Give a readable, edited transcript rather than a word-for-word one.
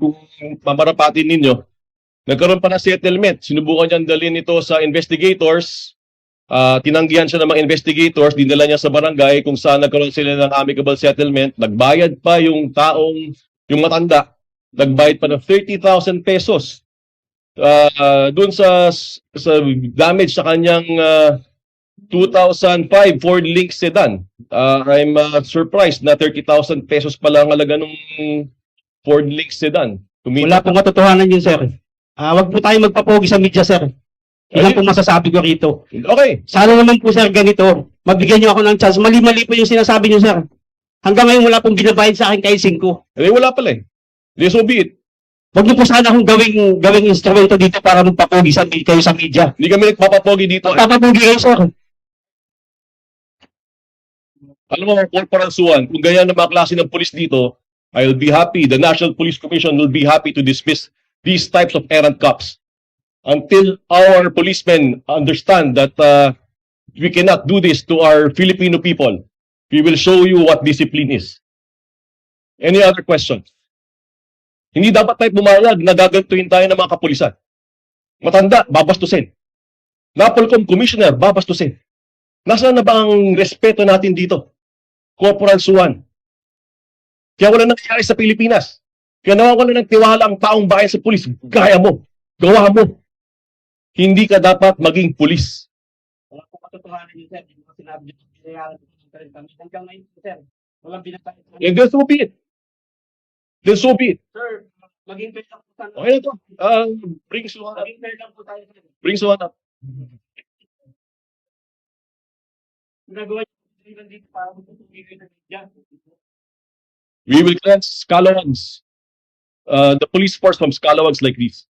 kung mamarapatin ninyo, nagkaroon pa ng settlement. Sinubukan niyang dalhin ito sa investigators. Tinanggihan siya ng mga investigators, dinala niya sa barangay kung saan nagkaroon sila ng amicable settlement. Nagbayad pa yung yung matanda, nagbayad pa ng 30,000 pesos doon sa damage sa kanyang 2005 Ford Link sedan. I'm surprised na 30,000 pesos pala ang halaga ng Ford Link sedan. Wala pong katotohanan yun, sir. Wag po tayo magpapogi sa media, sir. Ilan pong masasabi ko rito. Okay. Sana naman po, sir, ganito. Mabigyan niyo ako ng chance. Mali-mali po yung sinasabi niyo, sir. Hanggang ngayon wala pong binabayad sa akin kahit 5. Wala pala eh. So be it. Wag niyo po sana akong gawing instrumento dito para magpapogi kayo sa media. Hindi kami nagpapapogi dito. Magpapapogi kayo, sir. Alam mo, Corporal Suwan, kung ganyan na mga klase ng police dito, I'll be happy. The National Police Commission will be happy to dismiss these types of errant cops until our policemen understand that we cannot do this to our Filipino people. We will show you what discipline is. Any other questions? Hindi dapat tayo pumayag na gagantuhin tayo ng mga kapulisan. Matanda, babastusin. Napolcom Commissioner, babastusin. Nasaan na ba ang respeto natin dito? Corporal Suwan. Kaya wala nangyayari sa Pilipinas. Kaya nawawala ng tiwala ang taong bayan sa pulis. Gaya mo. Gawa mo. Hindi ka dapat maging pulis. Wala po katotohanan yun, sir. Hindi ko sinabi niyo. Binayaran ko kami. Hanggang ngayon, sir. Walang binatay. And then so be it. Then so be it. Sir, maging fair lang po tayo. Okay na to. Bring Suwan up. Maging fair lang po tayo, sir. Bring Suwan up. Nagawa niyo dito para magpapagigay ng media. We will cleanse scalawags. The police force from scalawags like this.